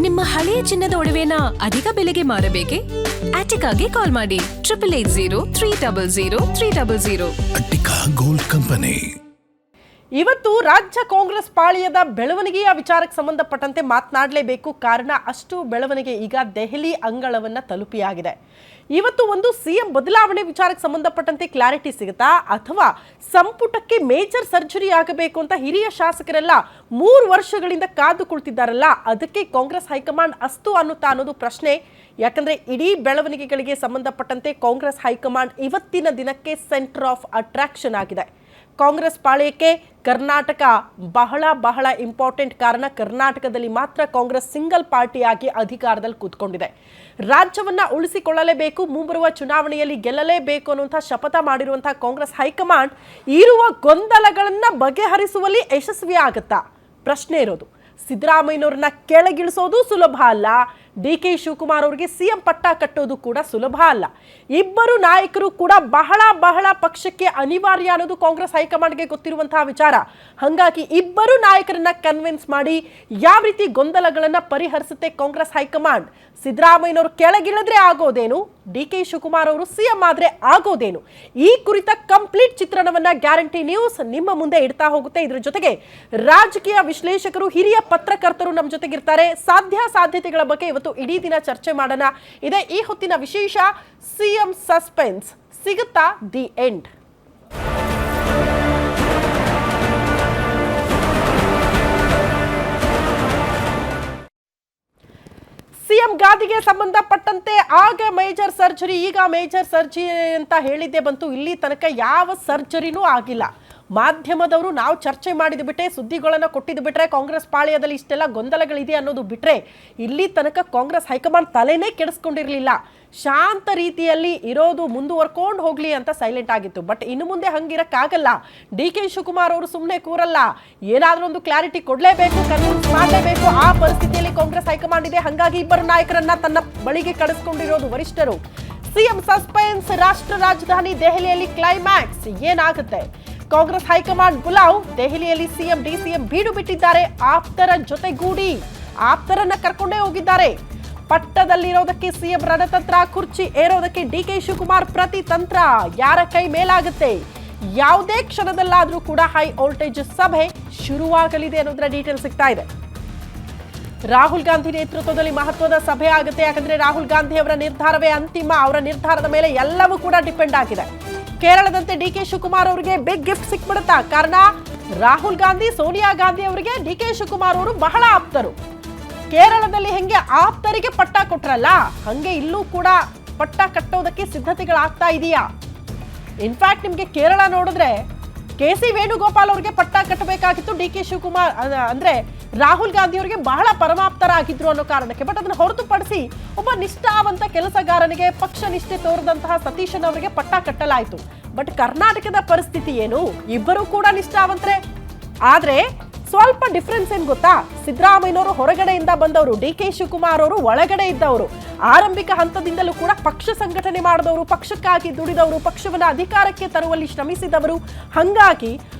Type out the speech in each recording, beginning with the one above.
ನಿಮ್ಮ ಹಳೆಯ ಚಿನ್ನದ ಒಡವೆನ ಅಧಿಕ ಬೆಲೆಗೆ ಮಾರಬೇಕೆ? ಆಟಿಕಾಗೆ ಕಾಲ್ ಮಾಡಿ 8880 ಅಟ್ಟಿಕಾ ಗೋಲ್ಡ್ ಕಂಪನಿ. ಇವತ್ತು ರಾಜ್ಯ ಕಾಂಗ್ರೆಸ್ ಪಾಳ್ಯದ ಬೆಳವಣಿಗೆಯ ವಿಚಾರಕ್ಕೆ ಸಂಬಂಧಪಟ್ಟಂತೆ ಮಾತನಾಡಲೇಬೇಕು. ಕಾರಣ ಅಷ್ಟು ಬೆಳವಣಿಗೆ ಈಗ ದೆಹಲಿ ಅಂಗಳವನ್ನ ತಲುಪಿಯಾಗಿದೆ. ಇವತ್ತು ಒಂದು ಸಿಎಂ ಬದಲಾವಣೆ ವಿಚಾರಕ್ಕೆ ಸಂಬಂಧಪಟ್ಟಂತೆ ಕ್ಲಾರಿಟಿ ಸಿಗುತ್ತಾ, ಅಥವಾ ಸಂಪುಟಕ್ಕೆ ಮೇಜರ್ ಸರ್ಜರಿ ಆಗಬೇಕು ಅಂತ ಹಿರಿಯ ಶಾಸಕರೆಲ್ಲ 3 ವರ್ಷಗಳಿಂದ ಕಾದು ಕುಳಿತಿದ್ದಾರಲ್ಲ, ಅದಕ್ಕೆ ಕಾಂಗ್ರೆಸ್ ಹೈಕಮಾಂಡ್ ಅಸ್ತು ಅನ್ನುತ್ತಾ ಅನ್ನೋದು ಪ್ರಶ್ನೆ. ಯಾಕಂದ್ರೆ ಇಡೀ ಬೆಳವಣಿಗೆಗಳಿಗೆ ಸಂಬಂಧಪಟ್ಟಂತೆ ಕಾಂಗ್ರೆಸ್ ಹೈಕಮಾಂಡ್ ಇವತ್ತಿನ ದಿನಕ್ಕೆ ಸೆಂಟರ್ ಆಫ್ ಅಟ್ರಾಕ್ಷನ್ ಆಗಿದೆ. ಕಾಂಗ್ರೆಸ್ ಪಾಳ್ಯಕ್ಕೆ ಕರ್ನಾಟಕ ಬಹಳ ಇಂಪಾರ್ಟೆಂಟ್. ಕಾರಣ ಕರ್ನಾಟಕದಲ್ಲಿ ಮಾತ್ರ ಕಾಂಗ್ರೆಸ್ ಸಿಂಗಲ್ ಪಾರ್ಟಿಯಾಗಿ ಅಧಿಕಾರದಲ್ಲಿ ಕೂತ್ಕೊಂಡಿದೆ. ರಾಜ್ಯವನ್ನ ಉಳಿಸಿಕೊಳ್ಳಲೇಬೇಕು, ಮುಂಬರುವ ಚುನಾವಣೆಯಲ್ಲಿ ಗೆಲ್ಲಲೇಬೇಕು ಅನ್ನುವಂಥ ಶಪಥ ಮಾಡಿರುವಂತಹ ಕಾಂಗ್ರೆಸ್ ಹೈಕಮಾಂಡ್ ಇರುವ ಗೊಂದಲಗಳನ್ನ ಬಗೆಹರಿಸುವಲ್ಲಿ ಯಶಸ್ವಿ ಆಗುತ್ತಾ ಪ್ರಶ್ನೆ ಇರೋದು. ಸಿದ್ದರಾಮಯ್ಯನವ್ರನ್ನ ಕೆಳಗಿಳಿಸೋದು ಸುಲಭ ಅಲ್ಲ, ಡಿ.ಕೆ. ಶಿವಕುಮಾರ್ ಅವರಿಗೆ ಸಿಎಂ ಪಟ್ಟ ಕಟ್ಟೋದು ಕೂಡ ಸುಲಭ ಅಲ್ಲ. ಇಬ್ಬರು ನಾಯಕರು ಕೂಡ ಬಹಳ ಪಕ್ಷಕ್ಕೆ ಅನಿವಾರ್ಯ ಅನ್ನೋದು ಕಾಂಗ್ರೆಸ್ ಹೈಕಮಾಂಡ್ಗೆ ಗೊತ್ತಿರುವಂತಹ ವಿಚಾರ. ಹಾಗಾಗಿ ಇಬ್ಬರು ನಾಯಕರನ್ನ ಕನ್ವಿನ್ಸ್ ಮಾಡಿ ಯಾವ ರೀತಿ ಗೊಂದಲಗಳನ್ನ ಪರಿಹರಿಸುತ್ತೆ ಕಾಂಗ್ರೆಸ್ ಹೈಕಮಾಂಡ್? ಸಿದ್ದರಾಮಯ್ಯನವರು ಕೆಳಗಿಳಿದ್ರೆ ಆಗೋದೇನು, ಡಿ.ಕೆ. ಶಿವಕುಮಾರ್ ಅವರು ಸಿಎಂ ಆದ್ರೆ ಆಗೋದೇನು? ಈ ಕುರಿತ ಕಂಪ್ಲೀಟ್ ಚಿತ್ರಣವನ್ನ ಗ್ಯಾರಂಟಿ ನ್ಯೂಸ್ ನಿಮ್ಮ ಮುಂದೆ ಇಡ್ತಾ ಹೋಗುತ್ತೆ. ಇದ್ರ ಜೊತೆಗೆ ರಾಜಕೀಯ ವಿಶ್ಲೇಷಕರು, ಹಿರಿಯ ಪತ್ರಕರ್ತರು ನಮ್ಮ ಜೊತೆಗಿರ್ತಾರೆ. ಸಾಧ್ಯತೆಗಳ ಬಗ್ಗೆ ಇವತ್ತು ಇಡೀ ದಿನ ಚರ್ಚೆ ಮಾಡೋಣ. ಇದೆ ಈ ಹೊತ್ತಿನ ವಿಶೇಷ. ಸಿಎಂ ಸಸ್ಪೆನ್ಸ್ ಸಿಗುತ್ತಾ ದಿ ಎಂಡ್? ಸಿಎಂ ಗಾದಿಗೆ ಸಂಬಂಧಪಟ್ಟಂತೆ ಆಗ ಮೇಜರ್ ಸರ್ಜರಿ, ಈಗ ಮೇಜರ್ ಸರ್ಜರಿ ಅಂತ ಹೇಳಿದ್ದೆ ಬಂತು. ಇಲ್ಲಿ ತನಕ ಯಾವ ಸರ್ಜರಿನೂ ಆಗಿಲ್ಲ. ಮಾಧ್ಯಮದವರು ನಾವು ಚರ್ಚೆ ಮಾಡಿದ್ ಬಿಟ್ಟೆ, ಸುದ್ದಿಗಳನ್ನು ಕೊಟ್ಟಿದ್ದು ಬಿಟ್ರೆ, ಕಾಂಗ್ರೆಸ್ ಪಾಳ್ಯದಲ್ಲಿ ಇಷ್ಟೆಲ್ಲ ಗೊಂದಲಗಳಿದೆ ಅನ್ನೋದು ಬಿಟ್ರೆ ಇಲ್ಲಿ ತನಕ ಕಾಂಗ್ರೆಸ್ ಹೈಕಮಾಂಡ್ ತಲೆನೇ ಕೆಡಿಸ್ಕೊಂಡಿರಲಿಲ್ಲ. ಶಾಂತ ರೀತಿಯಲ್ಲಿ ಇರೋದು ಮುಂದುವರ್ಕೊಂಡು ಹೋಗ್ಲಿ ಅಂತ ಸೈಲೆಂಟ್ ಆಗಿತ್ತು. ಬಟ್ ಇನ್ನು ಮುಂದೆ ಹಂಗಿರಕ್ಕಾಗಲ್ಲ. ಡಿ.ಕೆ. ಶಿವಕುಮಾರ್ ಅವರು ಸುಮ್ಮನೆ ಕೂರಲ್ಲ, ಏನಾದ್ರೂ ಒಂದು ಕ್ಲಾರಿಟಿ ಕೊಡ್ಲೇಬೇಕು, ಕನ್ವಿನ್ಸ್ ಮಾಡಲೇಬೇಕು. ಆ ಪರಿಸ್ಥಿತಿಯಲ್ಲಿ ಕಾಂಗ್ರೆಸ್ ಹೈಕಮಾಂಡ್ ಇದೆ. ಹಾಗಾಗಿ ಇಬ್ಬರು ನಾಯಕರನ್ನ ತನ್ನ ಬಳಿಗೆ ಕಳಿಸ್ಕೊಂಡಿರೋದು ವರಿಷ್ಠರು. ಸಿಎಂ ಸಸ್ಪೆನ್ಸ್, ರಾಷ್ಟ್ರ ರಾಜಧಾನಿ ದೆಹಲಿಯಲ್ಲಿ ಕ್ಲೈಮ್ಯಾಕ್ಸ್ ಏನಾಗುತ್ತೆ? ಕಾಂಗ್ರೆಸ್ ಹೈಕಮಾಂಡ್ ಬುಲಾವ್, ದೆಹಲಿಯಲ್ಲಿ ಸಿಎಂ ಡಿಸಿಎಂ ಬೀಡು ಬಿಟ್ಟಿದ್ದಾರೆ. ಆಪ್ತರ ಜೊತೆಗೂಡಿ ಆಪ್ತರನ್ನ ಕರ್ಕೊಂಡೇ ಹೋಗಿದ್ದಾರೆ. ಪಟ್ಟದಲ್ಲಿರೋದಕ್ಕೆ ಸಿಎಂ ರಣತಂತ್ರ, ಕುರ್ಚಿ ಏರೋದಕ್ಕೆ ಡಿ.ಕೆ. ಶಿವಕುಮಾರ್ ಪ್ರತಿ ತಂತ್ರ. ಯಾರ ಕೈ ಮೇಲಾಗುತ್ತೆ? ಯಾವುದೇ ಕ್ಷಣದಲ್ಲಾದ್ರೂ ಕೂಡ ಹೈ ವೋಲ್ಟೇಜ್ ಸಭೆ ಶುರುವಾಗಲಿದೆ ಅನ್ನೋದರ ಡೀಟೇಲ್ ಸಿಗ್ತಾ ಇದೆ. ರಾಹುಲ್ ಗಾಂಧಿ ನೇತೃತ್ವದಲ್ಲಿ ಮಹತ್ವದ ಸಭೆ ಆಗುತ್ತೆ. ಯಾಕಂದ್ರೆ ರಾಹುಲ್ ಗಾಂಧಿ ಅವರ ನಿರ್ಧಾರವೇ ಅಂತಿಮ. ಅವರ ನಿರ್ಧಾರದ ಮೇಲೆ ಎಲ್ಲವೂ ಕೂಡ ಡಿಪೆಂಡ್ ಆಗಿದೆ. ಕೇರಳದಂತೆ ಡಿ.ಕೆ. ಶಿವಕುಮಾರ್ ಅವರಿಗೆ ಬಿಗ್ ಗಿಫ್ಟ್ ಸಿಕ್ಬಿಡುತ್ತಾ? ಕಾರಣ ರಾಹುಲ್ ಗಾಂಧಿ, ಸೋನಿಯಾ ಗಾಂಧಿ ಅವರಿಗೆ ಡಿ.ಕೆ. ಶಿವಕುಮಾರ್ ಅವರು ಬಹಳ ಆಪ್ತರು. ಕೇರಳದಲ್ಲಿ ಹೆಂಗೆ ಆಪ್ತರಿಗೆ ಪಟ್ಟ ಕೊಟ್ರಲ್ಲ, ಹಂಗೆ ಇಲ್ಲೂ ಕೂಡ ಪಟ್ಟ ಕಟ್ಟೋದಕ್ಕೆ ಸಿದ್ಧತೆಗಳಾಗ್ತಾ ಇದೆಯಾ? ಇನ್ಫ್ಯಾಕ್ಟ್ ನಿಮ್ಗೆ ಕೇರಳ ನೋಡಿದ್ರೆ ಕೆ.ಸಿ. ವೇಣುಗೋಪಾಲ್ ಅವರಿಗೆ ಪಟ್ಟ ಕಟ್ಟಬೇಕಾಗಿತ್ತು. ಡಿ.ಕೆ. ಶಿವಕುಮಾರ್ ಅಂದ್ರೆ ರಾಹುಲ್ ಗಾಂಧಿ ಅವರಿಗೆ ಬಹಳ ಪರಮಾಪ್ತರಾಗಿದ್ರು ಅನ್ನೋ ಕಾರಣಕ್ಕೆ. ಬಟ್ ಅದನ್ನು ಹೊರತುಪಡಿಸಿ ಒಬ್ಬ ನಿಷ್ಠಾವಂತ ಕೆಲಸಗಾರನಿಗೆ, ಪಕ್ಷ ನಿಷ್ಠೆ ತೋರಿದಂತಹ ಸತೀಶನ್ ಅವರಿಗೆ ಪಟ್ಟ ಕಟ್ಟಲಾಯಿತು. ಬಟ್ ಕರ್ನಾಟಕದ ಪರಿಸ್ಥಿತಿ ಏನು? ಇಬ್ಬರು ಕೂಡ ನಿಷ್ಠಾವಂತರೇ, ಆದ್ರೆ ಸ್ವಲ್ಪ ಡಿಫ್ರೆನ್ಸ್ ಏನ್ ಗೊತ್ತಾ? ಸಿದ್ದರಾಮಯ್ಯನವರು ಹೊರಗಡೆಯಿಂದ ಬಂದವರು, ಡಿ.ಕೆ. ಶಿವಕುಮಾರ್ ಅವರು ಒಳಗಡೆ ಇದ್ದವರು. ಆರಂಭಿಕ ಹಂತದಿಂದಲೂ ಕೂಡ ಪಕ್ಷ ಸಂಘಟನೆ ಮಾಡಿದವರು, ಪಕ್ಷಕ್ಕಾಗಿ ದುಡಿದವರು, ಪಕ್ಷವನ್ನ ಅಧಿಕಾರಕ್ಕೆ ತರುವಲ್ಲಿ ಶ್ರಮಿಸಿದವರು. ಹಂಗಾಗಿ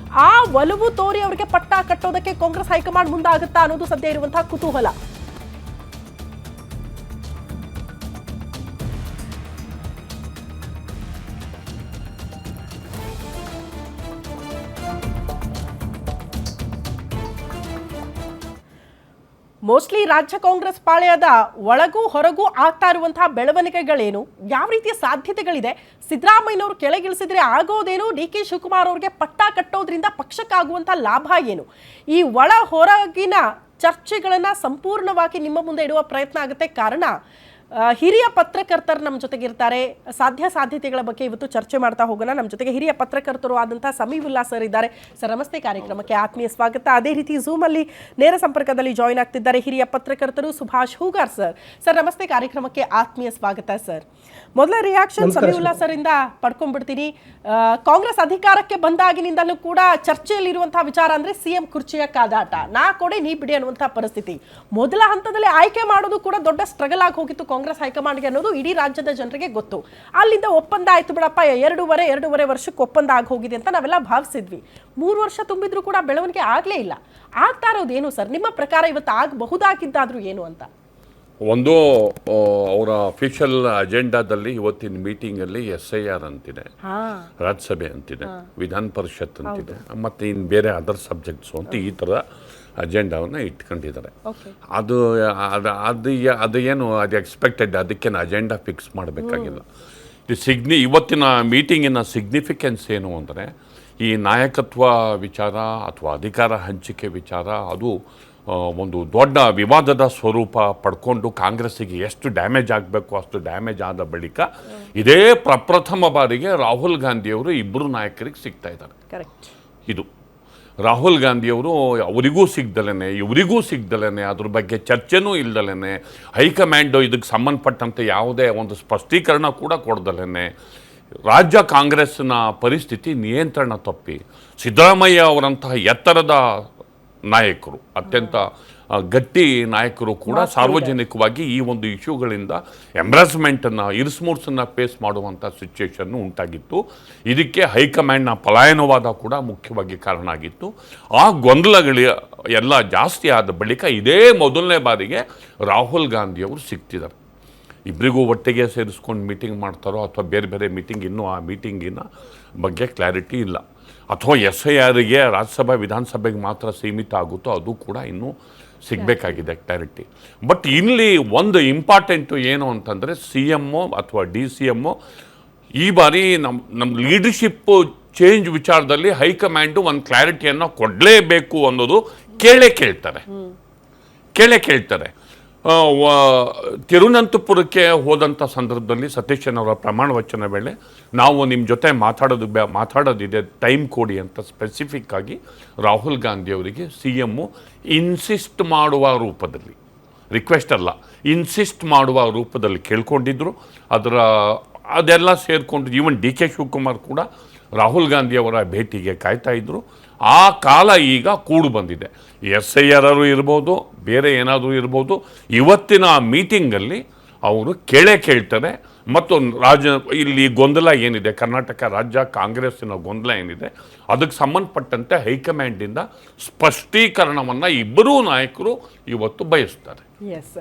ಆ ಒಲವು ತೋರಿ ಅವರಿಗೆ ಪಟ್ಟ ಕಟ್ಟೋದಕ್ಕೆ ಕಾಂಗ್ರೆಸ್ ಹೈಕಮಾಂಡ್ ಮುಂದಾಗುತ್ತಾ ಅನ್ನೋದು ಸದ್ಯ ಇರುವಂತಹ ಕುತೂಹಲ. ಮೋಸ್ಟ್ಲಿ ರಾಜ್ಯ ಕಾಂಗ್ರೆಸ್ ಪಾಳ್ಯದ ಒಳಗೂ ಹೊರಗೂ ಆಗ್ತಾ ಇರುವಂತಹ ಬೆಳವಣಿಗೆಗಳೇನು, ಯಾವ ರೀತಿಯ ಸಾಧ್ಯತೆಗಳಿದೆ? ಸಿದ್ದರಾಮಯ್ಯನವರು ಕೆಳಗಿಳಿಸಿದ್ರೆ ಆಗೋದೇನು? ಡಿ.ಕೆ. ಶಿವಕುಮಾರ್ ಅವರಿಗೆ ಪಟ್ಟ ಕಟ್ಟೋದ್ರಿಂದ ಪಕ್ಷಕ್ಕಾಗುವಂತಹ ಲಾಭ ಏನು? ಈ ಒಳ ಹೊರಗಿನ ಚರ್ಚೆಗಳನ್ನ ಸಂಪೂರ್ಣವಾಗಿ ನಿಮ್ಮ ಮುಂದೆ ಇಡುವ ಪ್ರಯತ್ನ ಆಗುತ್ತೆ. ಕಾರಣ ಹಿರಿಯ ಪತ್ರಕರ್ತರು ನಮ್ಮ ಜೊತೆಗಿರ್ತಾರೆ. ಸಾಧ್ಯತೆಗಳ ಬಗ್ಗೆ ಇವತ್ತು ಚರ್ಚೆ ಮಾಡ್ತಾ ಹೋಗೋಣ. ನಮ್ಮ ಜೊತೆಗೆ ಹಿರಿಯ ಪತ್ರಕರ್ತರು ಆದಂತಹ ಸಮೀವುಲ್ಲಾ ಸರ್ ಇದ್ದಾರೆ. ಸರ್ ನಮಸ್ತೆ, ಕಾರ್ಯಕ್ರಮಕ್ಕೆ ಆತ್ಮೀಯ ಸ್ವಾಗತ. ಅದೇ ರೀತಿ ಝೂಮ್ ಅಲ್ಲಿ ನೇರ ಸಂಪರ್ಕದಲ್ಲಿ ಜಾಯಿನ್ ಆಗ್ತಿದ್ದಾರೆ ಹಿರಿಯ ಪತ್ರಕರ್ತರು ಸುಭಾಷ್ ಹೂಗಾರ್ ಸರ್. ಸರ್ ನಮಸ್ತೆ, ಕಾರ್ಯಕ್ರಮಕ್ಕೆ ಆತ್ಮೀಯ ಸ್ವಾಗತ ಸರ್. ಮೊದಲ ರಿಯಾಕ್ಷನ್ ಸಮೀವುಲ್ಲಾ ಸರ್ ಇಂದ ಪಡ್ಕೊಂಡ್ಬಿಡ್ತೀನಿ. ಕಾಂಗ್ರೆಸ್ ಅಧಿಕಾರಕ್ಕೆ ಬಂದಾಗಿನಿಂದಲೂ ಕೂಡ ಚರ್ಚೆಯಲ್ಲಿರುವಂತಹ ವಿಚಾರ ಅಂದ್ರೆ ಸಿಎಂ ಕುರ್ಚಿಯ ಕಾದಾಟ, ನಾ ಕೊಡಿ ನೀ ಬಿಡಿ ಅನ್ನುವಂತಹ ಪರಿಸ್ಥಿತಿ. ಮೊದಲ ಹಂತದಲ್ಲಿ ಆಯ್ಕೆ ಮಾಡೋದು ಕೂಡ ದೊಡ್ಡ ಸ್ಟ್ರಗಲ್ ಆಗಿ ಹೋಗಿತ್ತು ಕಾಂಗ್ರೆಸ್ ಹೈಕಮಾಂಡ್ಗೆ ಅನ್ನೋದು ಇಡೀ ರಾಜ್ಯದ ಜನರಿಗೆ ಗೊತ್ತು. ಅಲ್ಲಿಂದ ಒಪ್ಪಂದ ಆಯ್ತು ಬಿಡಪ್ಪ, ಎರಡೂವರೆ ವರ್ಷಕ್ಕೆ ಒಪ್ಪಂದ ಆಗಿ ಹೋಗಿದೆ ಅಂತ ನಾವೆಲ್ಲ ಭಾವಿಸಿದ್ವಿ. 3 ವರ್ಷ ತುಂಬಿದ್ರು ಕೂಡ ಬೆಳವಣಿಗೆ ಆಗ್ಲೇ ಇಲ್ಲ. ಆಗ್ತಾ ಇರೋದು ಏನು ಸರ್ ನಿಮ್ಮ ಪ್ರಕಾರ? ಇವತ್ತು ಆಗಬಹುದಾಗಿದ್ದಾದ್ರೂ ಏನು ಅಂತ? ಒಂದು ಅವರ ಅಫಿಷಿಯಲ್ ಅಜೆಂಡಾದಲ್ಲಿ ಇವತ್ತಿನ ಮೀಟಿಂಗಲ್ಲಿ SIR ಅಂತಿದೆ, ಹಾ ರಾಜ್ಯಸಭೆ ಅಂತಿದೆ, ವಿಧಾನ ಪರಿಷತ್ ಅಂತಿದೆ, ಮತ್ತು ಇನ್ನು ಬೇರೆ ಅದರ್ ಸಬ್ಜೆಕ್ಟ್ಸು ಅಂತ ಈ ಥರ ಅಜೆಂಡಾವನ್ನು ಇಟ್ಕೊಂಡಿದ್ದಾರೆ. ಓಕೆ ಅದು ಅದು ಏನು ಅದು ಎಕ್ಸ್ಪೆಕ್ಟೆಡ್, ಅದಕ್ಕೇನು ಅಜೆಂಡಾ ಫಿಕ್ಸ್ ಮಾಡಬೇಕಾಗಿಲ್ಲ. ಇವತ್ತಿನ ಮೀಟಿಂಗಿನ ಸಿಗ್ನಿಫಿಕೆನ್ಸ್ ಏನು ಅಂದರೆ, ಈ ನಾಯಕತ್ವ ವಿಚಾರ ಅಥವಾ ಅಧಿಕಾರ ಹಂಚಿಕೆ ವಿಚಾರ ಅದು ಒಂದು ದೊಡ್ಡ ವಿವಾದದ ಸ್ವರೂಪ ಪಡ್ಕೊಂಡು ಕಾಂಗ್ರೆಸ್ಸಿಗೆ ಎಷ್ಟು ಡ್ಯಾಮೇಜ್ ಆಗಬೇಕು ಅಷ್ಟು ಡ್ಯಾಮೇಜ್ ಆದ ಬಳಿಕ ಇದೇ ಪ್ರಪ್ರಥಮ ಬಾರಿಗೆ ರಾಹುಲ್ ಗಾಂಧಿಯವರು ಇಬ್ಬರು ನಾಯಕರಿಗೆ ಸಿಗ್ತಾ ಇದ್ದಾರೆ. ಕರೆಕ್ಟ್. ಇದು ರಾಹುಲ್ ಗಾಂಧಿಯವರು ಅವರಿಗೂ ಸಿಗ್ದಲೇ ಇವರಿಗೂ ಸಿಗ್ದಲೇ ಅದ್ರ ಬಗ್ಗೆ ಚರ್ಚೆನೂ ಇಲ್ದಲೇ ಹೈಕಮಾಂಡು ಇದಕ್ಕೆ ಸಂಬಂಧಪಟ್ಟಂತೆ ಯಾವುದೇ ಒಂದು ಸ್ಪಷ್ಟೀಕರಣ ಕೂಡ ಕೊಡ್ದಲೇ ರಾಜ್ಯ ಕಾಂಗ್ರೆಸ್ನ ಪರಿಸ್ಥಿತಿ ನಿಯಂತ್ರಣ ತಪ್ಪಿ ಸಿದ್ದರಾಮಯ್ಯ ಅವರಂತಹ ಎತ್ತರದ ನಾಯಕರು, ಅತ್ಯಂತ ಗಟ್ಟಿ ನಾಯಕರು ಕೂಡ ಸಾರ್ವಜನಿಕವಾಗಿ ಈ ಒಂದು ಇಶ್ಯೂಗಳಿಂದ ಎಂಬ್ರಾಸ್ಮೆಂಟನ್ನು ಇರಿಸ್ಮೂರ್ಸನ್ನು ಫೇಸ್ ಮಾಡುವಂಥ ಸಿಚುವೇಶನ್ನು ಉಂಟಾಗಿತ್ತು. ಇದಕ್ಕೆ ಹೈಕಮಾಂಡ್ನ ಪಲಾಯನವಾದ ಕೂಡ ಮುಖ್ಯವಾಗಿ ಕಾರಣ ಆಗಿತ್ತು. ಆ ಗೊಂದಲಗಳು ಎಲ್ಲ ಜಾಸ್ತಿ ಆದ ಬಳಿಕ ಇದೇ ಮೊದಲನೇ ಬಾರಿಗೆ ರಾಹುಲ್ ಗಾಂಧಿಯವರು ಸಿಗ್ತಿದ್ದಾರೆ. ಇಬ್ಬರಿಗೂ ಒಟ್ಟಿಗೆ ಸೇರಿಸ್ಕೊಂಡು ಮೀಟಿಂಗ್ ಮಾಡ್ತಾರೋ ಅಥವಾ ಬೇರೆ ಬೇರೆ ಮೀಟಿಂಗ್, ಇನ್ನೂ ಆ ಮೀಟಿಂಗಿನ ಬಗ್ಗೆ ಕ್ಲಾರಿಟಿ ಇಲ್ಲ. ಅಥವಾ SIRಗೆ ರಾಜ್ಯಸಭಾ ವಿಧಾನಸಭೆಗೆ ಮಾತ್ರ ಸೀಮಿತ ಆಗುತ್ತೋ ಅದು ಕೂಡ ಇನ್ನೂ ಸಿಗಬೇಕಾಗಿದೆ ಕ್ಲಾರಿಟಿ. ಬಟ್ ಇಲ್ಲಿ ಒಂದು ಇಂಪಾರ್ಟೆಂಟು ಏನು ಅಂತಂದರೆ CM ಅಥವಾ DCM ಈ ಬಾರಿ ನಮ್ಮ ಲೀಡರ್ಶಿಪ್ಪು ಚೇಂಜ್ ವಿಚಾರದಲ್ಲಿ ಹೈಕಮಾಂಡು ಒಂದು ಕ್ಲಾರಿಟಿಯನ್ನು ಕೊಡಲೇಬೇಕು ಅನ್ನೋದು ಕೇಳ್ತಾರೆ. ತಿರುವನಂತಪುರಕ್ಕೆ ಹೋದಂಥ ಸಂದರ್ಭದಲ್ಲಿ ಸತೀಶನವರ ಪ್ರಮಾಣ ವಚನ ವೇಳೆ ನಾವು ನಿಮ್ಮ ಜೊತೆ ಮಾತಾಡೋದಿದೆ, ಟೈಮ್ ಕೊಡಿ ಅಂತ ಸ್ಪೆಸಿಫಿಕ್ ಆಗಿ ರಾಹುಲ್ ಗಾಂಧಿಯವರಿಗೆ CM ಇನ್ಸಿಸ್ಟ್ ಮಾಡುವ ರೂಪದಲ್ಲಿ, ರಿಕ್ವೆಸ್ಟ್ ಅಲ್ಲ, ಇನ್ಸಿಸ್ಟ್ ಮಾಡುವ ರೂಪದಲ್ಲಿ ಕೇಳ್ಕೊಂಡಿದ್ರು. ಅದೆಲ್ಲ ಸೇರಿಕೊಂಡು ಈವನ್ DK ಶಿವಕುಮಾರ್ ಕೂಡ ರಾಹುಲ್ ಗಾಂಧಿಯವರ ಭೇಟಿಗೆ ಕಾಯ್ತಾ ಇದ್ದರು. ಆ ಕಾಲ ಈಗ ಕೂಡು ಬಂದಿದೆ. SIR ಇರ್ಬೋದು, ಬೇರೆ ಏನಾದರೂ ಇರ್ಬೋದು, ಇವತ್ತಿನ ಮೀಟಿಂಗಲ್ಲಿ ಅವರು ಕೇಳ್ತಾರೆ. ಮತ್ತು ಇಲ್ಲಿ ಗೊಂದಲ ಏನಿದೆ, ಕರ್ನಾಟಕ ರಾಜ್ಯ ಕಾಂಗ್ರೆಸ್ಸಿನ ಗೊಂದಲ ಏನಿದೆ, ಅದಕ್ಕೆ ಸಂಬಂಧಪಟ್ಟಂತೆ ಹೈಕಮಾಂಡಿಂದ ಸ್ಪಷ್ಟೀಕರಣವನ್ನು ಇಬ್ಬರೂ ನಾಯಕರು ಇವತ್ತು ಬಯಸ್ತಾರೆ. ಎಸ್.